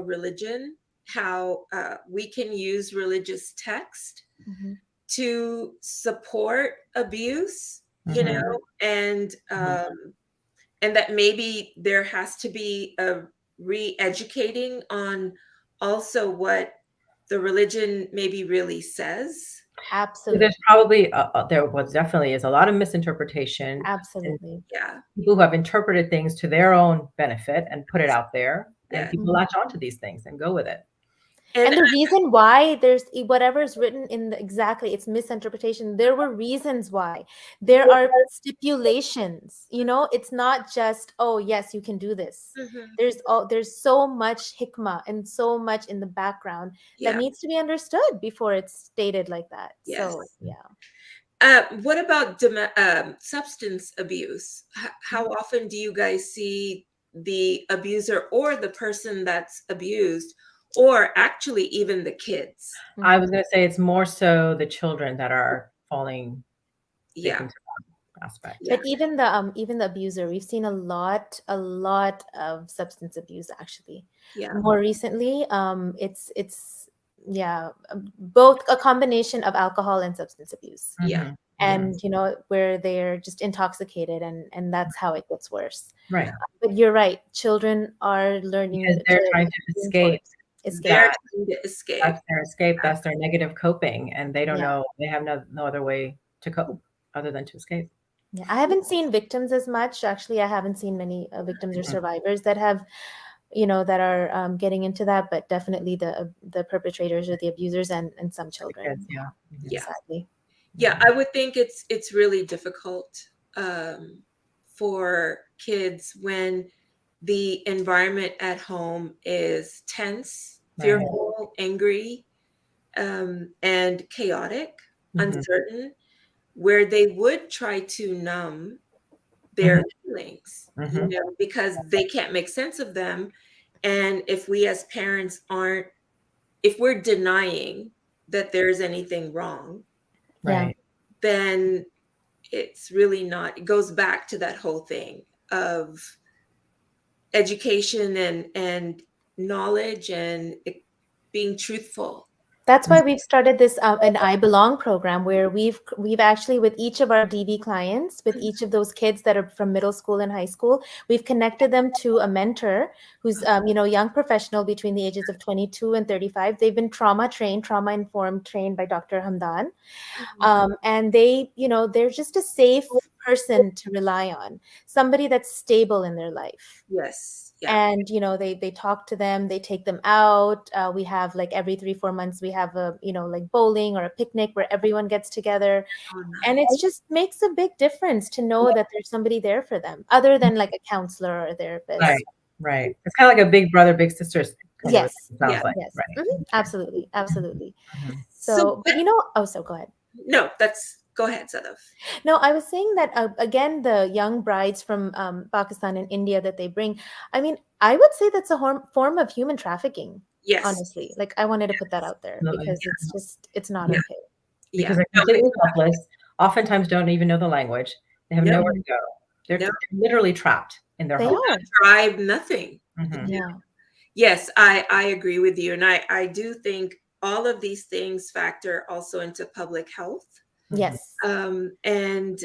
we can use religious text Mhm. to support abuse, Mhm. and Mhm. and that maybe there has to be a re-educating on also what the religion maybe really says. Absolutely. There's probably there was definitely is a lot of misinterpretation and Absolutely. Yeah. people who have interpreted things to their own benefit and put it out there, and Yeah. people latch onto these things and go with it. And the reason why there's whatever is written in the exactly it's misinterpretation. There were reasons why. There are stipulations, you know, it's not just, oh yes, you can do this. Mhm. There's so much hikmah and so much in the background that Yeah. needs to be understood before it's stated like that. Yes. So yeah. What about substance abuse? How often do you guys see the abuser or the person that's abused, or actually even the kids? I was going to say it's more so the children that are falling Yeah. victim to that aspect. But even the abuser, we've seen a lot of substance abuse actually. Yeah. More recently, it's yeah, both a combination of alcohol and substance abuse. Yeah. And you know, where they're just intoxicated and that's how it gets worse. Right. But you're right, children are learning Because they're trying to escape. They're That, trying to escape. that's their escape. That's their negative coping, and they don't Yeah. know. They have no other way to cope other than to escape. Yeah, I haven't seen victims as much. Actually, I haven't seen many victims or survivors that have, you know, that are getting into that. But definitely the perpetrators or the abusers and some children. Kids, yeah. Yeah. Sadly. Yeah, I would think it's really difficult for kids when the environment at home is tense, Right. fearful, angry, and chaotic, uncertain, where they would try to numb their feelings, you know, because they can't make sense of them. And if we as parents aren't, if we're denying that there's anything wrong, Right. then it's really not, it goes back to that whole thing of education and knowledge and being truthful. That's why we've started this an I Belong program where we've actually, with each of our DV clients, with each of those kids that are from middle school and high school, we've connected them to a mentor who's you know, young professional between the ages of 22 and 35. They've been trauma informed, trained by Dr. Hamdan, and they, you know, they're just a safe person to rely on, somebody that's stable in their life. Yes. Yeah. And you know, they talk to them, they take them out. We have like every 3-4 months we have a, you know, like bowling or a picnic where everyone gets together. Oh, And nice. it just makes a big difference to know that there's somebody there for them other than like a counselor or a therapist. Right. Right. It's kind of like a big brother, big sisters. Kind of, Yes. it sounds Yeah. like. Yes. Right. Absolutely. Absolutely. So, But you know, so go ahead. no, go ahead, Sadaf. No, I was saying that again, the young brides from Pakistan and India that they bring, I mean, I would say that's a form of human trafficking. Yes. Honestly, like I wanted to put that out there because it's not okay. Because they're completely helpless, oftentimes don't even know the language. They have nowhere to go. They're literally trapped in their home. Tribe, nothing. Yeah. Yes, I agree with you. And I do think all of these things factor also into public health. Yes. And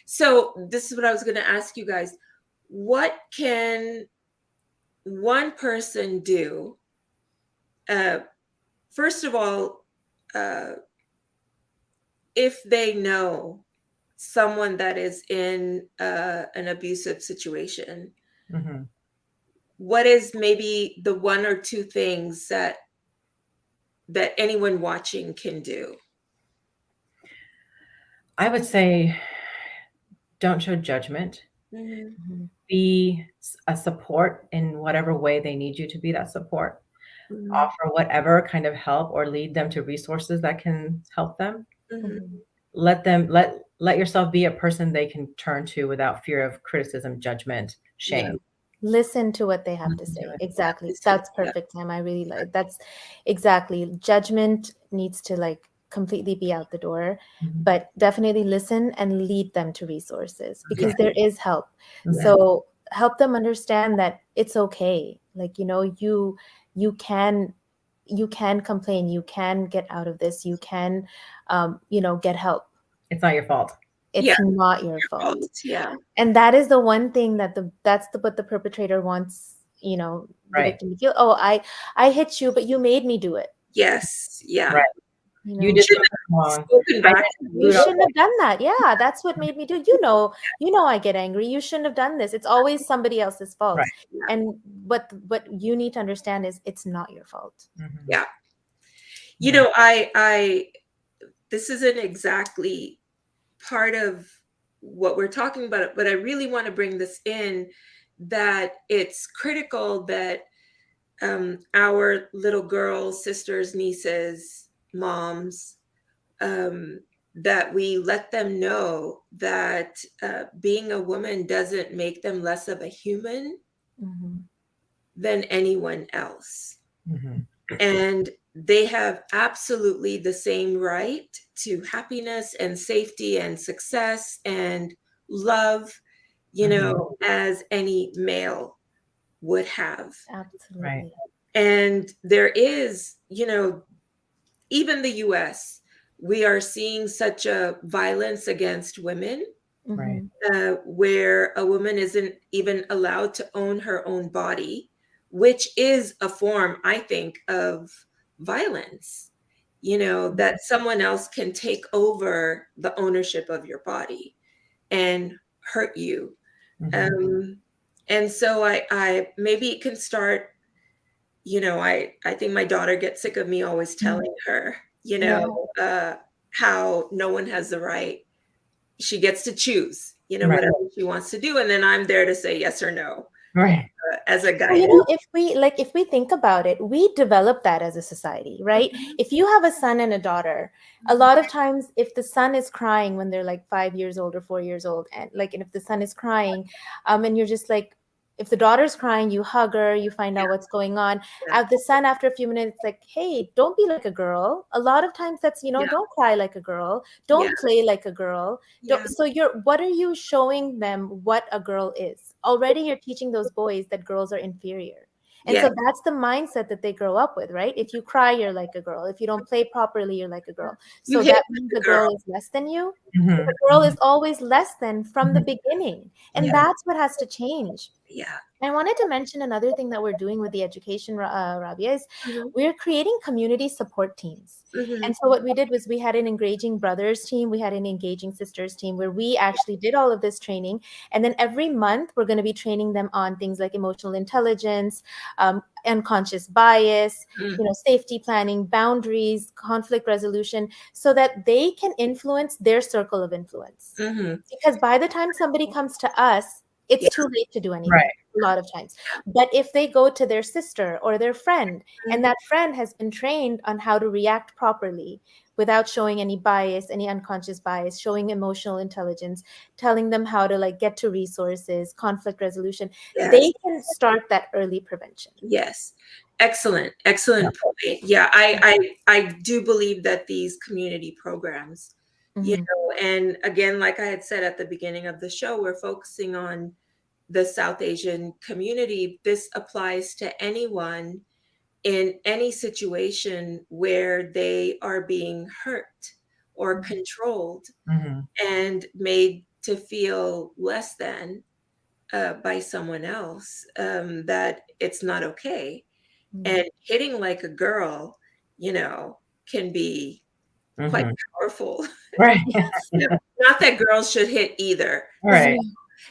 so this is what I was going to ask you guys. What can one person do? First of all, if they know someone that is in an abusive situation, what is maybe the one or two things that anyone watching can do? I would say don't show judgment. Be a support in whatever way they need you to be that support. Offer whatever kind of help or lead them to resources that can help them. Let yourself be a person they can turn to without fear of criticism, judgment, shame. Listen to what they have to say. Exactly. That's perfect, Sam. I really like that's exactly. Judgment needs to like completely be out the door, but definitely listen and lead them to resources because there is help. So help them understand that it's okay. Like, you know, you can complain, you can get out of this, you can you know, get help. It's not your fault. It's not your fault. Yeah. And that is the one thing that what the perpetrator wants, you know, the victim to feel. Oh, I hit you, but you made me do it. Yes. Yeah. Right. You You know, did Shouldn't something have wrong. spoken I back didn't to you boot up. shouldn't have done that. Yeah, that's what made me do. You know, I get angry. You shouldn't have done this. It's always somebody else's fault. Right. Yeah. And what you need to understand is it's not your fault. Mhm. Yeah. You Yeah. know, I this isn't exactly part of what we're talking about, but I really want to bring this in, that it's critical that our little girls, sisters, nieces, moms, um, that we let them know that being a woman doesn't make them less of a human Mhm. than anyone else. Mhm. And they have absolutely the same right to happiness and safety and success and love, Mhm. as any male would have. Right. Absolutely. And there is, even the US, we are seeing such a violence against women, Right. Mhm. where a woman isn't even allowed to own her own body, which is a form, I think, of violence, that someone else can take over the ownership of your body and hurt you. Mhm. And so I maybe it can start, I think my daughter gets sick of me always telling her, Yeah. how no one has the right. She gets to choose, Right. whatever she wants to do, and then I'm there to say yes or no, Right. as a Well, guidance. if we think about it, we develop that as a society, right? Mhm. If you have a son and a daughter, a lot of times if the son is crying when they're like 5 years old or 4 years old, and if the son is crying, and you're just like, if the daughter's crying, you hug her, you find Yeah, out what's going on. yeah, The son, after a few minutes, like, hey, don't be like a girl. A lot of times that's, yeah, don't cry like a girl, yeah, don't play like a girl. yeah, So what are you showing them what a girl is? Already you're teaching those boys that girls are inferior. And yeah. so that's the mindset that they grow up with, right? If you cry, you're like a girl. If you don't play properly, you're like a girl. You So hit that like means a a girl. girl is less than you. But Mhm. a girl is Mhm. always less than from the Mhm. beginning. And Yeah, that's what has to change. yeah. I wanted to mention another thing that we're doing with the education, Rabia, is Mhm, we're creating community support teams. mhm, And so what we did was we had an engaging brothers team, we had an engaging sisters team where we actually did all of this training. And then every month we're going to be training them on things like emotional intelligence, unconscious bias, mhm, safety planning, boundaries, conflict resolution, so that they can influence their circle of influence. mhm. Because by the time somebody comes to us, it's Yeah, too late to do Right. anything a lot of times. But if they go to their sister or their friend, and mhm. that friend has been trained on how to react properly without showing any bias, any unconscious bias, showing emotional intelligence, telling them how to like get to resources, conflict resolution, Yes, they can start that early prevention. yes. Excellent, excellent point. Yeah, I do believe that these community programs, Mhm. and again, like I had said at the beginning of the show, we're focusing on the South Asian community. This applies to anyone in any situation where they are being hurt or controlled Mhm. and made to feel less than, by someone else, that it's not okay. Mhm. And hitting like a girl, can be quite Mhm. powerful. Right. Yes. Not that girls should hit either. Right.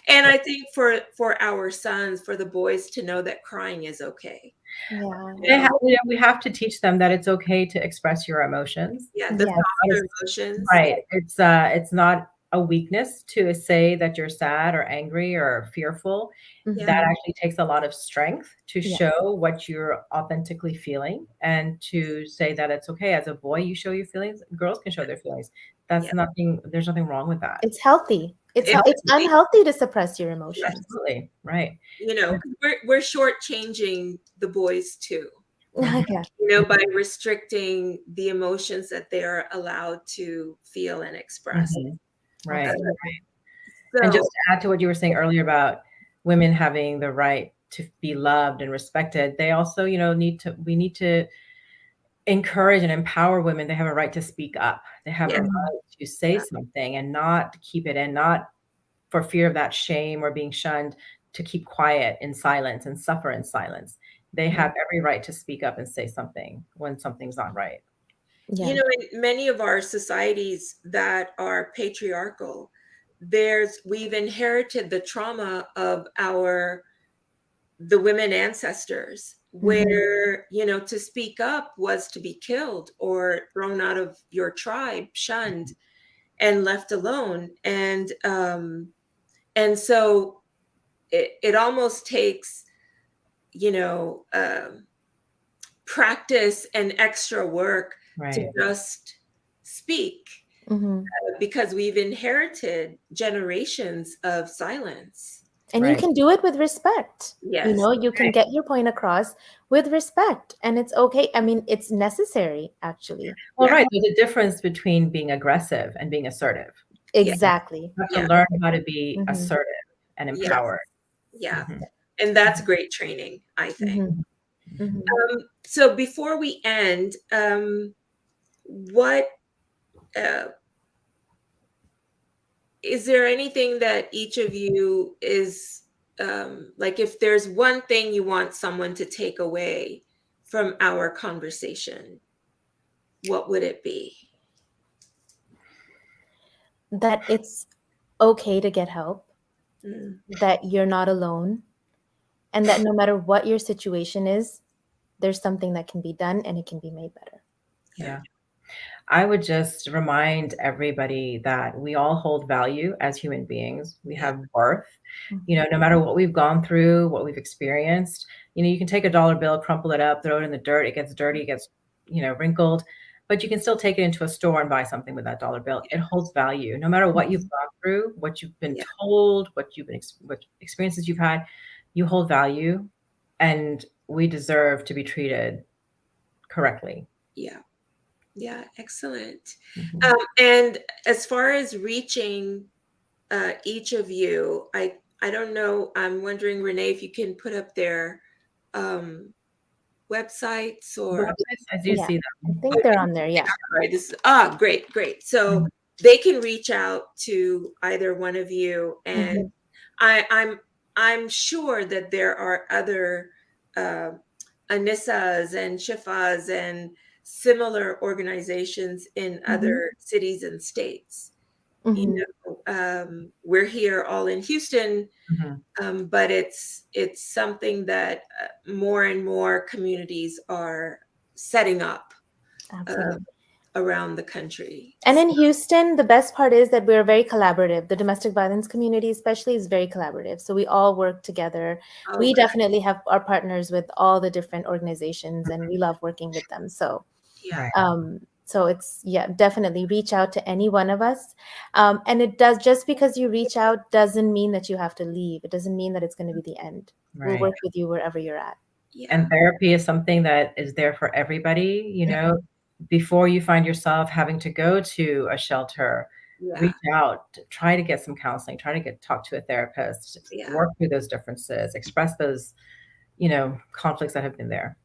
And I think for our sons, for the boys to know that crying is okay. Yeah. You know? We have to teach them that it's okay to express your emotions. Yeah, the Yes. That softer is emotions. right. It's not a weakness to say that you're sad or angry or fearful. Yeah, That Mhm. actually takes a lot of strength to Yeah. show what you're authentically feeling and to say that it's okay. As a boy, you show your feelings. Girls can show their feelings. yeah. There's nothing wrong with that. It's healthy. It's It's it's healthy. unhealthy to suppress your Yes. emotions. Absolutely. Right. 'Cause we're shortchanging the boys too, Mhm. Yeah. by restricting the emotions that they are allowed to feel and express. Mhm. Right. Absolutely. And just So, to add to what you were saying earlier about women having the right to be loved and respected, they also, we need to encourage and empower women. They have a right to speak up. They have a yeah, Mhm. right to say yeah, something and not keep it in, not for fear of that shame or being shunned, to keep quiet in silence and suffer in silence. they have every right to speak up and say something when something's not right. Yeah. In many of our societies that are patriarchal, we've inherited the trauma of the women ancestors, where to speak up was to be killed or thrown out of your tribe, shunned and left alone. And so it almost takes you know practice and extra work to Right. just speak, Mm-hmm. because we've inherited generations of silence. And you Right. can do it with respect. Yes. You can get your point across with respect, and it's okay. I mean, it's necessary, actually. Well, Yeah. right. There's a difference between being aggressive and being assertive. Yeah. Exactly. You have Yeah. to learn how to be Mm-hmm. assertive and Yes. empowered. Yeah. Mhm. And that's great training, I think. Mm-hmm. Mm-hmm. So before we end, what uh, is there anything that each of you is like, if there's one thing you want someone to take away from our conversation, what would it be? That it's okay to get help, Mm, that you're not alone, and that no matter what your situation is, there's something that can be done and it can be made better. yeah. Yeah. I would just remind everybody that we all hold value as human beings. We Yeah. have worth. Mhm. No matter what we've gone through, what we've experienced, you can take a dollar bill, crumple it up, throw it in the dirt, it gets dirty, it gets, wrinkled, but you can still take it into a store and buy something with that dollar bill. It holds value. No matter what you've gone through, what you've been Yeah. told, what experiences you've had, you hold value, and we deserve to be treated correctly. Yeah. Yeah. Excellent. Mhm. And as far as reaching each of you, I don't know. I'm wondering, Renee, if you can put up their um, websites The or websites, I do Yeah, see I them. think they're on there. Yeah. right. Great. So Mhm. they can reach out to either one of you, and Mhm. I'm sure that there are other uh, Anissas and Shifas and similar organizations in Mhm. other cities and states. Mhm. We're here all in Houston, Mhm. but it's something that more and more communities are setting up uh, Absolutely. around the country. And in Houston, the best part is that we're very collaborative. The domestic violence community, especially, is very collaborative. So we all work together. Oh, We good. definitely have our partners with all the different organizations, and we love working with them. So, Yeah, Right. so it's, yeah, definitely reach out to any one of us. And it does, just because you reach out doesn't mean that you have to leave. It doesn't mean that it's going to be the end. We'll Right. work with you wherever you're at. yeah, And therapy is something that is there for everybody, before you find yourself having to go to a shelter, yeah, reach out, try to get some counseling, try to talk to a therapist, yeah. work through those differences, express those, conflicts that have been there.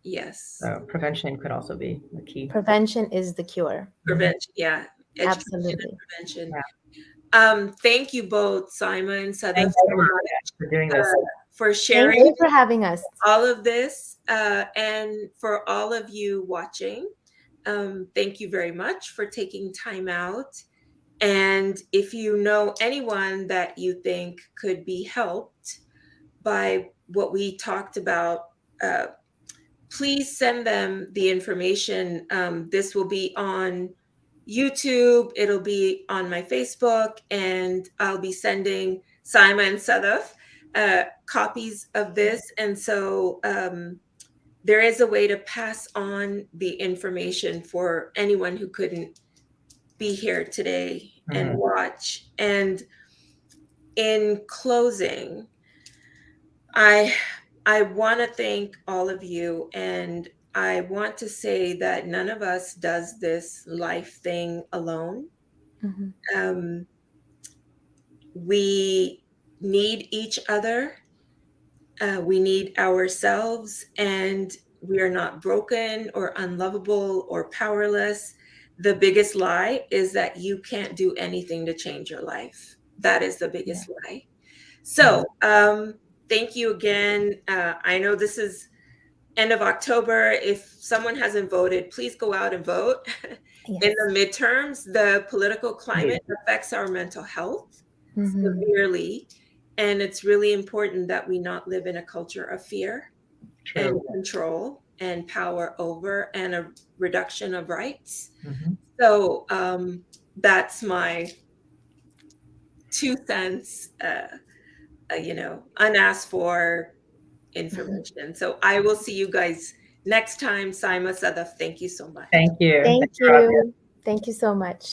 Yes. So prevention could also be the key. Prevention is the cure. Prevention. Yeah. Education and Absolutely. prevention. Yeah. Thank you both, Simon, Sada, Thank so you much for doing this. for Thank sharing you for having us. all of this, and for all of you watching. Thank you very much for taking time out. And if you know anyone that you think could be helped by what we talked about, uh, please send them the information. This will be on YouTube, it'll be on my Facebook, and I'll be sending Simon Sadaf copies of this. And so there is a way to pass on the information for anyone who couldn't be here today and Mhm. watch. And in closing, I I want to thank all of you, and I want to say that none of us does this life thing alone. Mhm. Um, we need each other. We need ourselves, and we are not broken or unlovable or powerless. The biggest lie is that you can't do anything to change your life. That is the biggest lie. Yeah. So, thank you again. I know this is end of October. If someone hasn't voted, please go out and vote. Yes. In the midterms, the political climate affects our mental health severely. And it's really important that we not live in a culture of fear and control and power over and a reduction of rights. So that's my 2 cents, unasked for information. So I will see you guys next time. Saima Sadaf, thank you so much. Thank you. Thank you. Thank you so much.